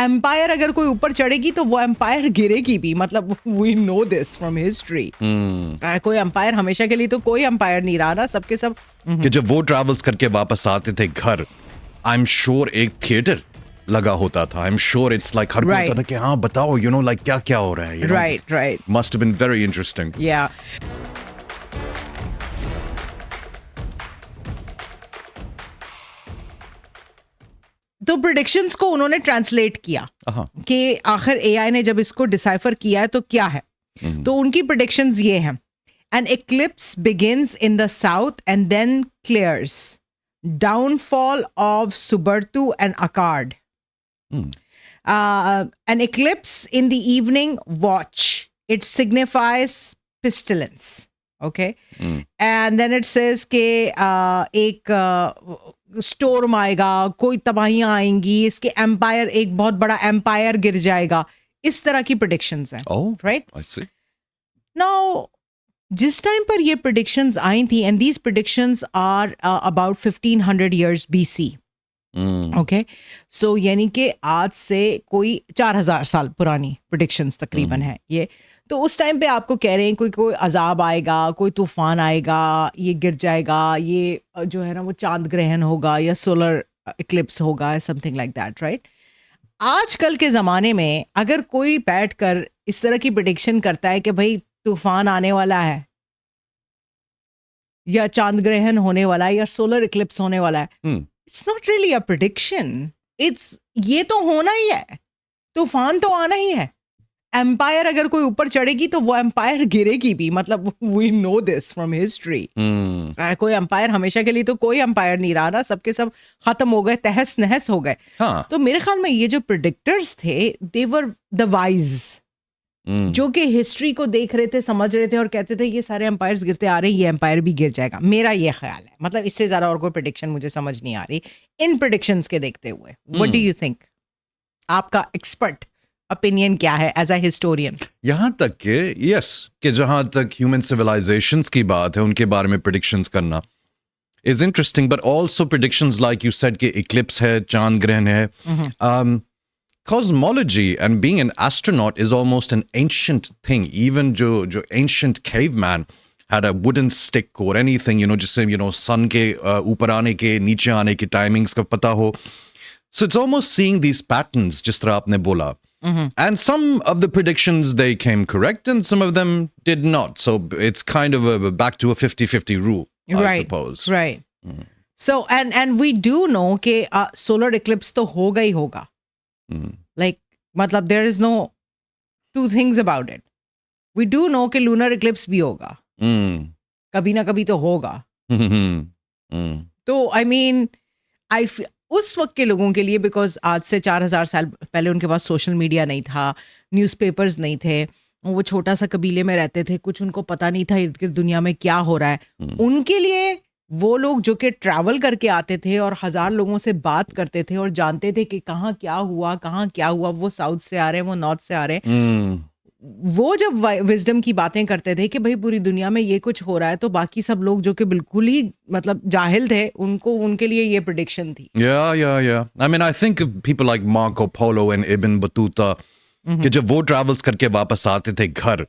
Empire अगर कोई ऊपर चढ़ेगी तो वो एम्पायर गिरेगी भी, मतलब we know this from history. कोई एम्पायर हमेशा के लिए तो कोई एम्पायर नहीं रहा ना, सबके सब। कि जब वो ट्रैवल्स करके वापस आते थे घर, आई एम श्योर एक थिएटर लगा होता था। I am sure it's like हर कोई Right. होता था कि हाँ बताओ लाइक क्या क्या हो रहा है, right must have been very interesting. या तो प्रेडिक्शंस को उन्होंने ट्रांसलेट किया कि आखिर एआई ने जब इसको डिसाइफर किया है तो क्या है। तो उनकी प्रेडिक्शंस ये हैं, an eclipse begins in the south and then clears, downfall of Subartu and Akkad, an eclipse in the evening watch, it signifies pestilence. Okay. And then it says कि एक स्टोर्म आएगा, कोई तबाहियां आएंगी, इसके एम्पायर, एक बहुत बड़ा एम्पायर गिर जाएगा, इस तरह की प्रेडिक्शंस हैं। Right, I see. नाउ जिस टाइम पर ये प्रेडिक्शंस आई थी, and these predictions are about 1500 years BC. Okay, so यानी कि आज से कोई 4000 साल पुरानी प्रेडिक्शंस तकरीबन है ये। तो उस टाइम पे आपको कह रहे हैं कोई अजाब आएगा, कोई तूफान आएगा, ये गिर जाएगा, ये जो है ना वो चांद ग्रहण होगा या सोलर इक्लिप्स होगा, समथिंग लाइक दैट, राइट। आजकल के ज़माने में अगर कोई बैठ कर इस तरह की प्रेडिक्शन करता है कि भाई तूफान आने वाला है या चांद ग्रहण होने वाला है या सोलर इक्लिप्स होने वाला है, it's not really a prediction, it's ये तो होना ही है, तूफान तो आना ही है। एम्पायर अगर कोई ऊपर चढ़ेगी तो वो एम्पायर गिरेगी भी, मतलब we know this from history. कोई एम्पायर हमेशा के लिए तो कोई एम्पायर नहीं रहा ना, सबके सब खत्म हो गए, तहस नहस हो गए। तो मेरे ख्याल में ये जो प्रेडिक्टर्स थे, दे वर द वाइज, जो कि हिस्ट्री को देख रहे थे, समझ रहे थे और कहते थे ये सारे एम्पायर्स गिरते आ रहे हैं, ये एम्पायर भी गिर जाएगा। मेरा ये ख्याल है, मतलब इससे ज्यादा और कोई प्रेडिक्शन मुझे समझ नहीं आ रही इन प्रेडिक्शंस के देखते हुए। What do you think? आपका एक्सपर्ट ओपिनियन क्या है एज अ हिस्टोरियन? यहाँ तक कि जहां तक ह्यूमन सिविलाइजेशंस की बात है, उनके बारे में प्रेडिक्शंस करना is interesting, but also predictions like you said कि इक्लिप्स है, चांद ग्रहण है। Cosmology and being an astronaut is almost an ancient thing. Even jo ancient caveman had a wooden stick or anything, जिससे sun के ऊपर आने के, नीचे आने के timings का पता हो. So it's almost seeing these patterns, जिस तरह आपने बोला. And some of the predictions, they came correct and some of them did not. So it's kind of back to a 50-50 rule, I suppose. Right. So and we do know कि solar eclipse तो होगा ही होगा. Like, मतलब there is no two things about it. We do know कि lunar eclipse भी होगा, कभी ना कभी तो होगा। तो I mean, उस वक्त के लोगों के लिए, बिकॉज आज से 4000 साल पहले उनके पास सोशल मीडिया नहीं था, न्यूज़पेपर्स नहीं थे, वो छोटा सा कबीले में रहते थे, कुछ उनको पता नहीं था इर्द गिर्द दुनिया में क्या हो रहा है। उनके लिए वो लोग जो कि ट्रैवल करके आते थे और 1000 लोगों से बात करते थे और जानते थे कि कहाँ क्या हुआ, वो साउथ से आ रहे हैं, वो नॉर्थ से आ रहे हैं, वो जब विजडम की बातें करते थे कि भाई पूरी दुनिया में ये कुछ हो रहा है, तो बाकी सब लोग जो कि बिल्कुल ही मतलब जाहिल थे, उनके लिए ये प्रेडिक्शन थी। Yeah. I mean, I think of people like Marco Polo and Ibn Battuta, कि जब वो ट्रैवल्स करके वापस आते थे घर,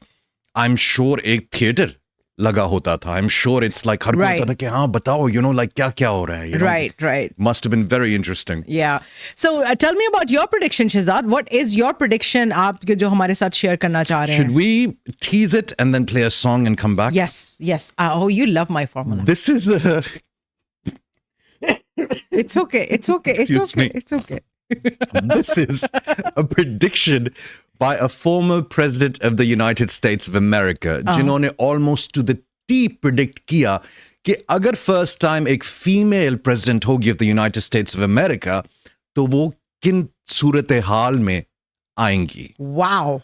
आई एम श्योर एक थिएटर लगा होता था। I am sure it's like हर कोई होता था कि हाँ बताओ लाइक क्या क्या हो रहा है। Right. Must have been very interesting. Yeah. So tell me about your prediction, Shehzad. What is your prediction आप जो हमारे साथ शेयर करना चाह रहे हैं? Should we tease it and then play a song and come back? Yes. Oh, you love my formula. This is It's okay. Excuse me. It's okay. This is a prediction by a former president of the United States of America, जिन्होंने almost to the T predict किया कि अगर first time एक female president होगी of the United States of America, तो वो किन सूरत हाल में आएंगी। Wow.